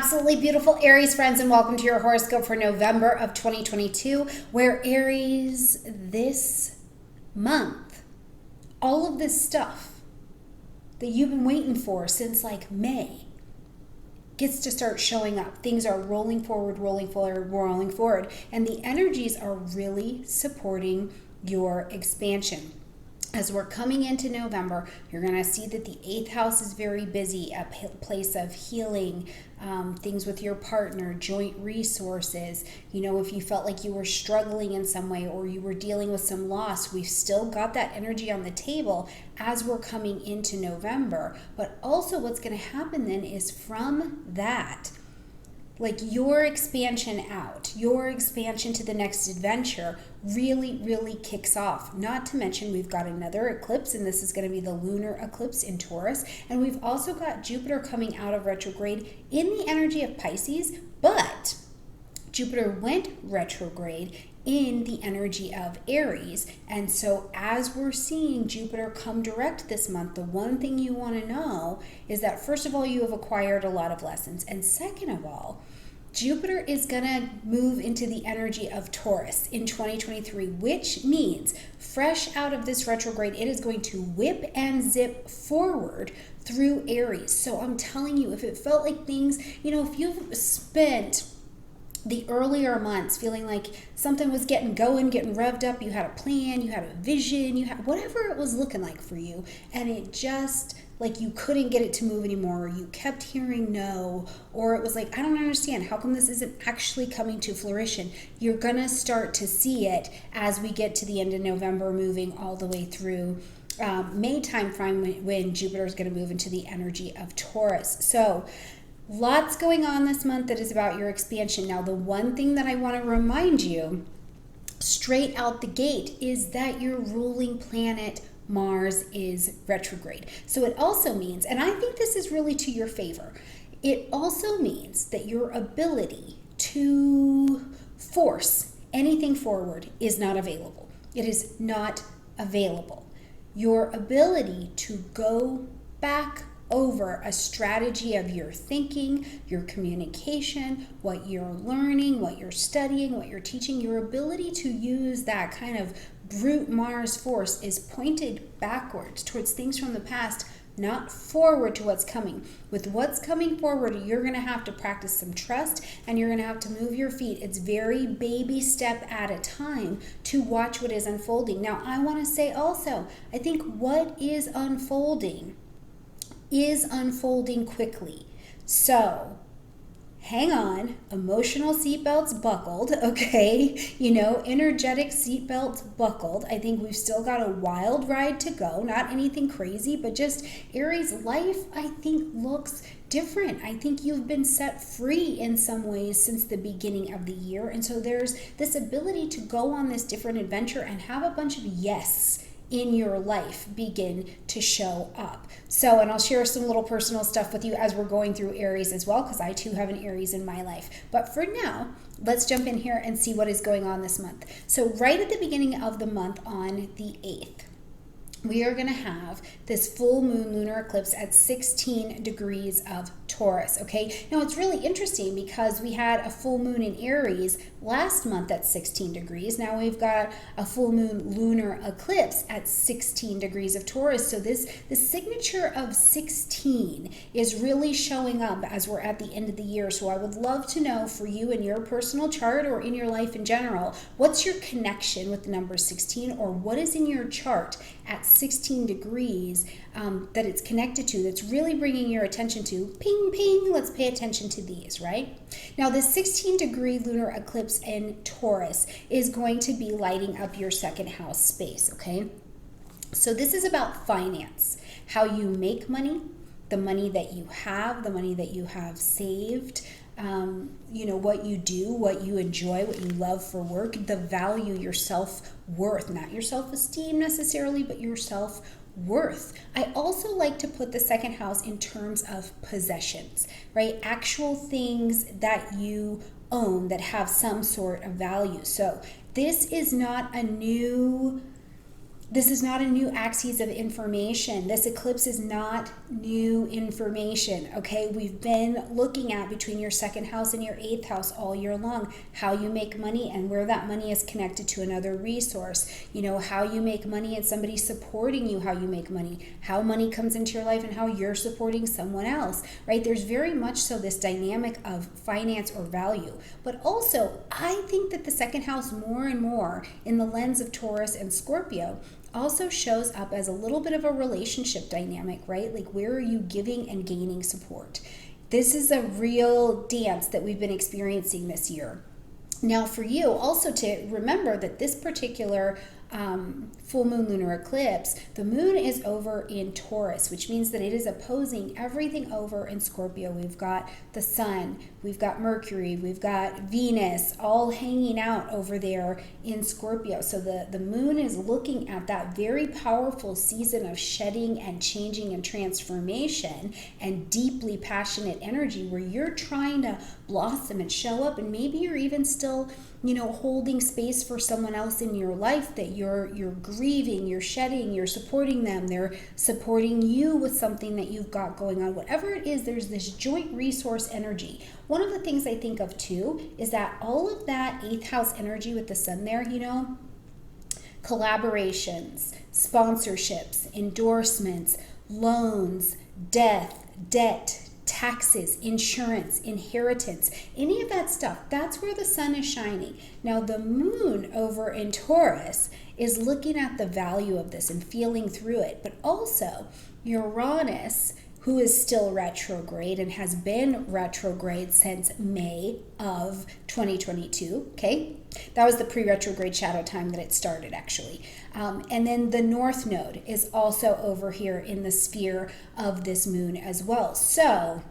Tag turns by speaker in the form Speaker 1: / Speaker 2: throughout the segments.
Speaker 1: absolutely beautiful Aries friends, and welcome to your horoscope for November of 2022, where Aries, this month, all of this stuff that you've been waiting for since like May gets to start showing up. Things are rolling forward, and the energies are really supporting your expansion. As we're coming into November, you're going to see that the 8th house is very busy, a place of healing, things with your partner, joint resources. You know, if you felt like you were struggling in some way or you were dealing with some loss, we've still got that energy on the table as we're coming into November. But also what's going to happen then is from that, like your expansion out, your expansion to the next adventure really kicks off. Not to mention we've got another eclipse, and this is going to be the lunar eclipse in Taurus. And we've also got Jupiter coming out of retrograde in the energy of Pisces, but Jupiter went retrograde in the energy of Aries. And so as we're seeing Jupiter come direct this month, the one thing you want to know is that first of all, you have acquired a lot of lessons. And second of all, Jupiter is going to move into the energy of Taurus in 2023, which means fresh out of this retrograde, it is going to whip and zip forward through Aries. So I'm telling you, if it felt like things, if you've spent the earlier months feeling like something was getting revved up, you had a plan, you had a vision, you had whatever it was looking like for you, and it just like you couldn't get it to move anymore, or you kept hearing no, or it was like, I don't understand, how come this isn't actually coming to fruition? You're gonna start to see it as we get to the end of November, moving all the way through May timeframe when Jupiter is going to move into the energy of Taurus. So lots going on this month that is about your expansion. Now, the one thing that I want to remind you straight out the gate is that your ruling planet Mars is retrograde. So it also means, and I think this is really to your favor, it also means that your ability to force anything forward is not available. It is not available. Your ability to go back over a strategy of your thinking, your communication, what you're learning, what you're studying, what you're teaching, your ability to use that kind of brute Mars force is pointed backwards towards things from the past, not forward to what's coming. With what's coming forward, you're going to have to practice some trust, and you're going to have to move your feet. It's very baby step at a time to watch what is unfolding. Now, I want to say also, I think what is unfolding quickly. So hang on, emotional seatbelts buckled, okay? Energetic seatbelts buckled. I think we've still got a wild ride to go, not anything crazy, but just Aries life, I think, looks different. I think you've been set free in some ways since the beginning of the year. And so there's this ability to go on this different adventure and have a bunch of yes in your life begin to show up. So, and I'll share some little personal stuff with you as we're going through Aries as well, because I too have an Aries in my life. But for now, let's jump in here and see what is going on this month. So right at the beginning of the month on the 8th, we are going to have this full moon lunar eclipse at 16 degrees of Taurus, okay? Now, it's really interesting because we had a full moon in Aries last month at 16 degrees. Now we've got a full moon lunar eclipse at 16 degrees of Taurus. So the signature of 16 is really showing up as we're at the end of the year. So I would love to know for you in your personal chart or in your life in general, what's your connection with the number 16, or what is in your chart at 16 degrees that it's connected to, that's really bringing your attention to, ping, let's pay attention to these, right? Now, this 16-degree lunar eclipse in Taurus is going to be lighting up your second house space, okay? So this is about finance, how you make money, the money that you have saved, what you do, what you enjoy, what you love for work, the value, your self-worth, not your self-esteem necessarily, but your self-worth. I also like to put the second house in terms of possessions, right? Actual things that you own that have some sort of value. So this is not a new This is not a new axis of information. This eclipse is not new information, okay? We've been looking at between your second house and your eighth house all year long, how you make money and where that money is connected to another resource. You know, how you make money and somebody supporting you, how you make money, how money comes into your life and how you're supporting someone else, right? There's very much so this dynamic of finance or value. But also, I think that the second house more and more in the lens of Taurus and Scorpio also shows up as a little bit of a relationship dynamic, right? Like, where are you giving and gaining support? This is a real dance that we've been experiencing this year. Now, for you also to remember that this particular full moon lunar eclipse, the moon is over in Taurus, which means that it is opposing everything over in Scorpio. We've got the sun, we've got Mercury, we've got Venus, all hanging out over there in Scorpio. So the moon is looking at that very powerful season of shedding and changing and transformation and deeply passionate energy where you're trying to blossom and show up, and maybe you're even still, you know, holding space for someone else in your life that you're grieving, you're shedding, you're supporting them, they're supporting you with something that you've got going on. Whatever it is, there's this joint resource energy. One of the things I think of too is that all of that eighth house energy with the sun there, you know, collaborations, sponsorships, endorsements, loans, debt, taxes, insurance, inheritance, any of that stuff, that's where the sun is shining. Now, the moon over in Taurus is looking at the value of this and feeling through it, but also Uranus, who is still retrograde and has been retrograde since May of 2022, okay? That was the pre-retrograde shadow time that it started, actually. And then the North Node is also over here in the sphere of this moon as well. So,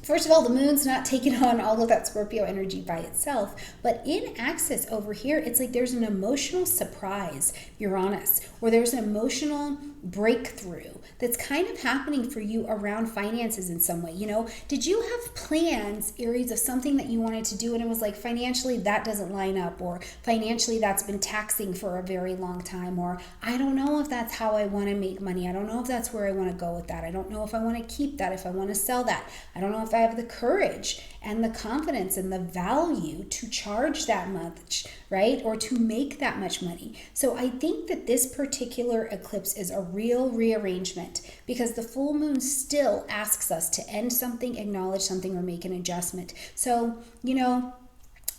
Speaker 1: first of all, the moon's not taking on all of that Scorpio energy by itself, but in axis over here, it's like there's an emotional surprise, Uranus, or there's an emotional breakthrough that's kind of happening for you around finances in some way. You know, did you have plans, Aries, of something that you wanted to do and it was like financially that doesn't line up, or financially that's been taxing for a very long time, or I don't know if that's how I want to make money. I don't know if that's where I want to go with that. I don't know if I want to keep that, if I want to sell that. I don't know if I have the courage and the confidence and the value to charge that much, right? Or to make that much money. So I think that this particular eclipse is a real rearrangement because the full moon still asks us to end something, acknowledge something, or make an adjustment. So, you know,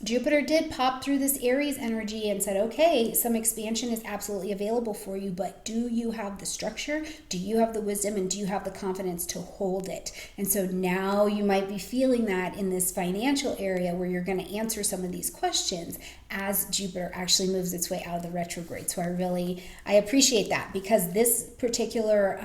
Speaker 1: Jupiter did pop through this Aries energy and said, okay, some expansion is absolutely available for you, but do you have the structure? Do you have the wisdom? And do you have the confidence to hold it? And so now you might be feeling that in this financial area where you're going to answer some of these questions as Jupiter actually moves its way out of the retrograde. So I appreciate that because this particular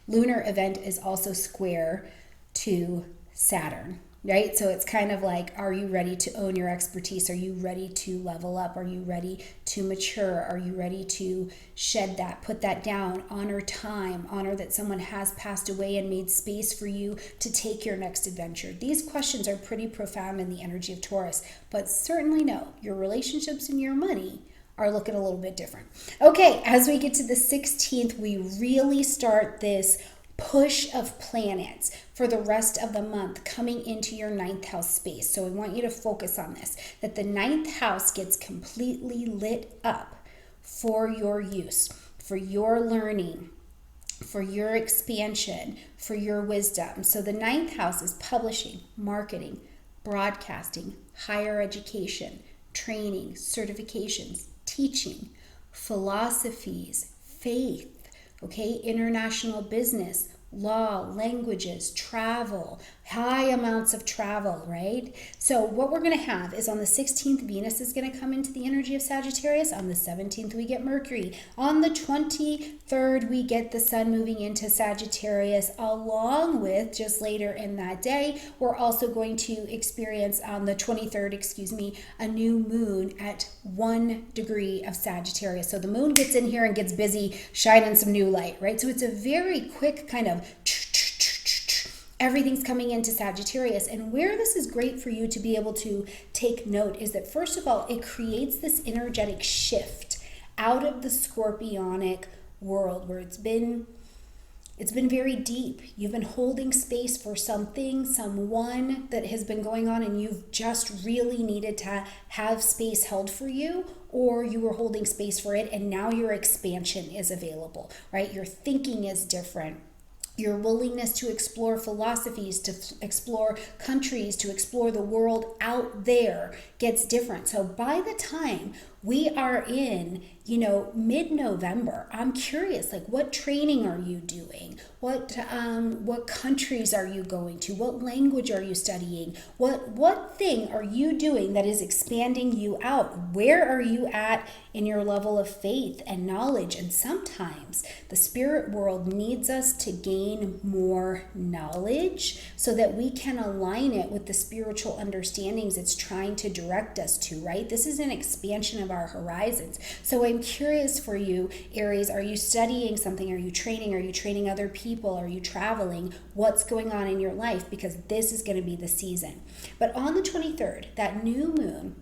Speaker 1: lunar event is also square to Saturn. Right? So it's kind of like, are you ready to own your expertise? Are you ready to level up? Are you ready to mature? Are you ready to shed that, put that down, honor time, honor that someone has passed away and made space for you to take your next adventure? These questions are pretty profound in the energy of Taurus, but certainly know your relationships and your money are looking a little bit different. Okay, as we get to the 16th, we really start this push of planets for the rest of the month coming into your ninth house space. So I want you to focus on this, that the ninth house gets completely lit up for your use, for your learning, for your expansion, for your wisdom. So the ninth house is publishing, marketing, broadcasting, higher education, training, certifications, teaching, philosophies, faith, okay, international business, law, languages, travel, high amounts of travel, right? So what we're going to have is on the 16th, Venus is going to come into the energy of Sagittarius. On the 17th, we get Mercury. On the 23rd, we get the sun moving into Sagittarius, along with, just later in that day, we're also going to experience on the 23rd, a new moon at 1 degree of Sagittarius. So the moon gets in here and gets busy shining some new light, right? So it's a very quick kind of everything's coming into Sagittarius. And where this is great for you to be able to take note is that, first of all, it creates this energetic shift out of the scorpionic world where it's been very deep. You've been holding space for something, someone that has been going on, and you've just really needed to have space held for you, or you were holding space for it and now your expansion is available, right? Your thinking is different. Your willingness to explore philosophies, to explore countries, to explore the world out there gets different. So by the time we are in, mid-November, I'm curious, like, what training are you doing? What countries are you going to? What language are you studying? What thing are you doing that is expanding you out? Where are you at in your level of faith and knowledge? And sometimes the spirit world needs us to gain more knowledge so that we can align it with the spiritual understandings it's trying to direct us to, right? This is an expansion of our horizons. So I'm curious for you, Aries, are you studying something? Are you training? Are you training other people? Are you traveling? What's going on in your life? Because this is going to be the season. But on the 23rd, that new moon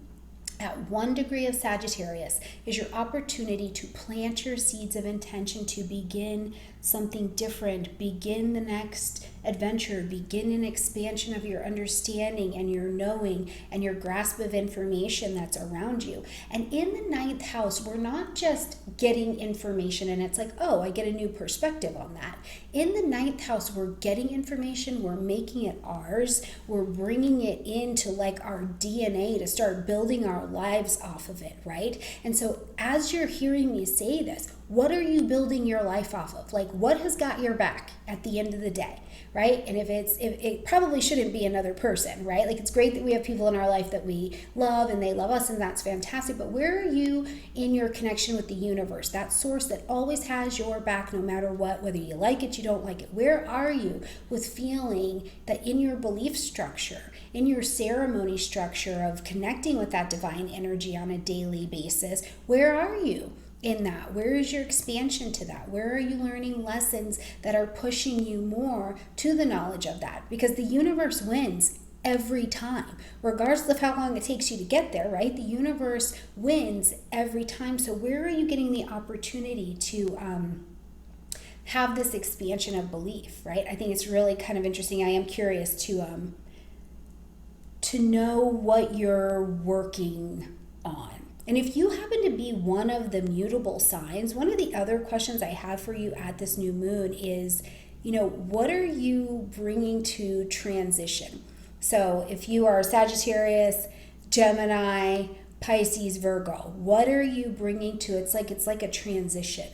Speaker 1: at 1 degree of Sagittarius is your opportunity to plant your seeds of intention to begin something different, begin the next adventure, begin an expansion of your understanding and your knowing and your grasp of information that's around you. And in the 9th house, we're not just getting information and it's like, oh, I get a new perspective on that. In the 9th house, we're getting information, we're making it ours, we're bringing it into like our DNA to start building our lives off of it, right? And so as you're hearing me say this, what are you building your life off of? Like, what has got your back at the end of the day, right? And if it probably shouldn't be another person, right? Like, it's great that we have people in our life that we love and they love us, and that's fantastic. But where are you in your connection with the universe, that source that always has your back no matter what, whether you like it, you don't like it? Where are you with feeling that in your belief structure, in your ceremony structure of connecting with that divine energy on a daily basis? Where are you in that? Where is your expansion to that? Where are you learning lessons that are pushing you more to the knowledge of that? Because the universe wins every time, regardless of how long it takes you to get there, right? The universe wins every time. So where are you getting the opportunity to have this expansion of belief, right? I think it's really kind of interesting. I am curious to know what you're working on. And if you happen to be one of the mutable signs, one of the other questions I have for you at this new moon is, what are you bringing to transition? So if you are Sagittarius, Gemini, Pisces, Virgo, what are you bringing to, it's like a transition,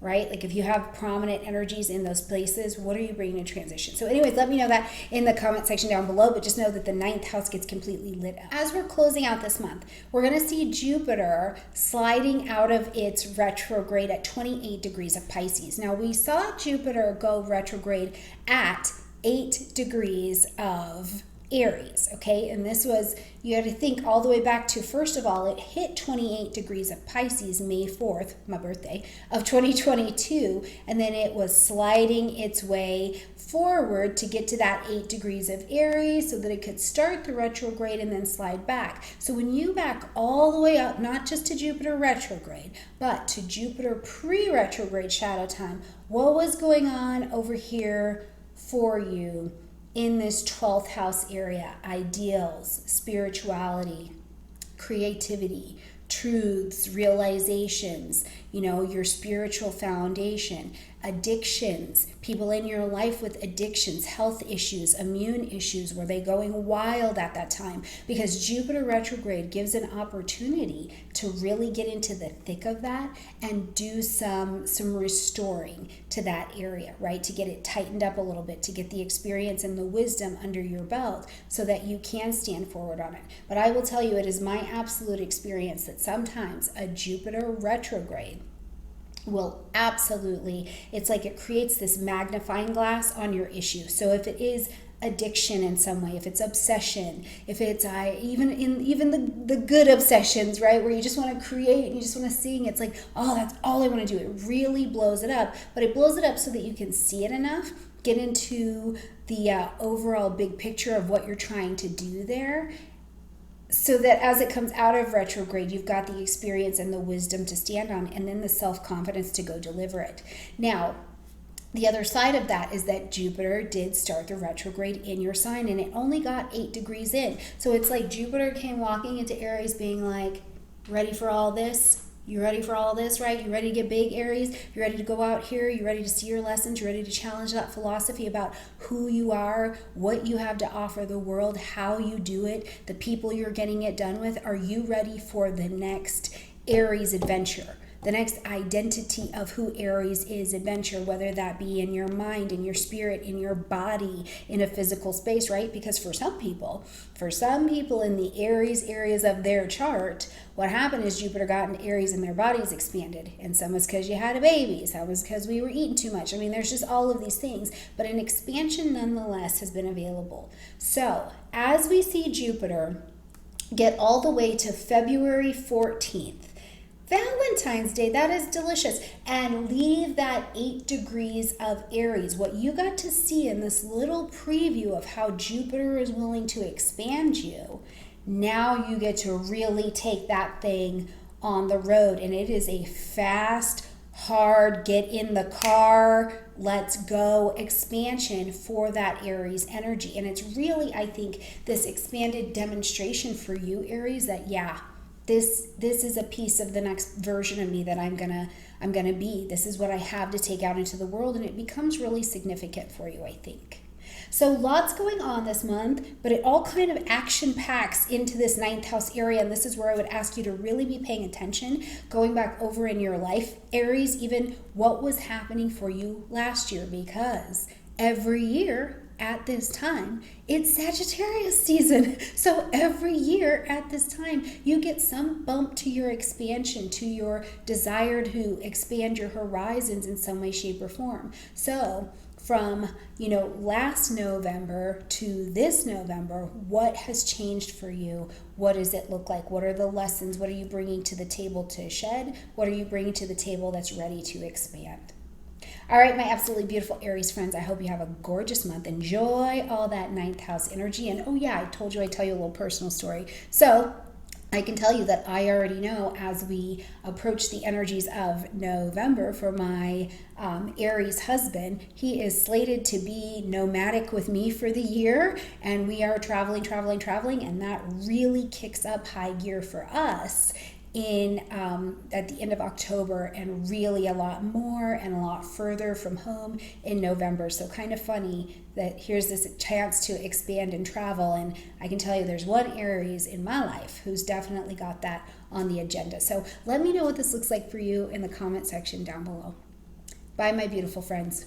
Speaker 1: right? Like if you have prominent energies in those places, what are you bringing to transition? So anyways, let me know that in the comment section down below, but just know that the 9th house gets completely lit up. As we're closing out this month, we're going to see Jupiter sliding out of its retrograde at 28 degrees of Pisces. Now we saw Jupiter go retrograde at 8 degrees of Aries, okay? And this was, you had to think all the way back to, first of all, it hit 28 degrees of Pisces May 4th, my birthday, of 2022, and then it was sliding its way forward to get to that 8 degrees of Aries so that it could start the retrograde and then slide back. So when you back all the way up, not just to Jupiter retrograde, but to Jupiter pre-retrograde shadow time, what was going on over here for you in this 12th house area? Ideals, spirituality, creativity, truths, realizations, your spiritual foundation, addictions, people in your life with addictions, health issues, immune issues. Were they going wild at that time? Because Jupiter retrograde gives an opportunity to really get into the thick of that and do some restoring to that area, right? To get it tightened up a little bit, to get the experience and the wisdom under your belt so that you can stand forward on it. But I will tell you, it is my absolute experience that sometimes a Jupiter retrograde will absolutely, it's like it creates this magnifying glass on your issue. So if it is addiction in some way, if it's obsession, if it's even the good obsessions, right, where you just want to create and you just want to sing, it's like, oh, that's all I want to do. It really blows it up, but it blows it up so that you can see it enough, get into the overall big picture of what you're trying to do there, so that as it comes out of retrograde, you've got the experience and the wisdom to stand on, and then the self-confidence to go deliver it. Now, the other side of that is that Jupiter did start the retrograde in your sign, and it only got 8 degrees in. So it's like Jupiter came walking into Aries being like, ready for all this? You ready for all this, right? You ready to get big, Aries? You ready to go out here? You ready to see your lessons? You ready to challenge that philosophy about who you are, what you have to offer the world, how you do it, the people you're getting it done with? Are you ready for the next Aries adventure? The next identity of who Aries is adventure, whether that be in your mind, in your spirit, in your body, in a physical space, right? Because for some people in the Aries areas of their chart, what happened is Jupiter got into Aries and their bodies expanded. And some was because you had a baby, some was because we were eating too much. I mean, there's just all of these things, but an expansion nonetheless has been available. So as we see Jupiter get all the way to February 14th, Valentine's Day, that is delicious. And leave that 8 degrees of Aries. What you got to see in this little preview of how Jupiter is willing to expand you, now you get to really take that thing on the road. And it is a fast, hard, get in the car, let's go expansion for that Aries energy. And it's really, I think, this expanded demonstration for you, Aries, that this is a piece of the next version of me that I'm gonna be. This is what I have to take out into the world, and it becomes really significant for you, I think. So lots going on this month, but it all kind of action packs into this 9th house area, and this is where I would ask you to really be paying attention, going back over in your life, Aries, even what was happening for you last year, because every year at this time, it's Sagittarius season. So every year at this time, you get some bump to your expansion, to your desire to expand your horizons in some way, shape, or form. So from, last November to this November, what has changed for you? What does it look like? What are the lessons? What are you bringing to the table to shed? What are you bringing to the table that's ready to expand? All right, my absolutely beautiful Aries friends, I hope you have a gorgeous month. Enjoy all that 9th house energy. And oh yeah, I told you I'd tell you a little personal story. So I can tell you that I already know, as we approach the energies of November, for my Aries husband, he is slated to be nomadic with me for the year, and we are traveling, and that really kicks up high gear for us in at the end of October, and really a lot more and a lot further from home in November. So kind of funny that here's this chance to expand and travel, and I can tell you there's one Aries in my life who's definitely got that on the agenda. So let me know what this looks like for you in the comment section down below. Bye, my beautiful friends.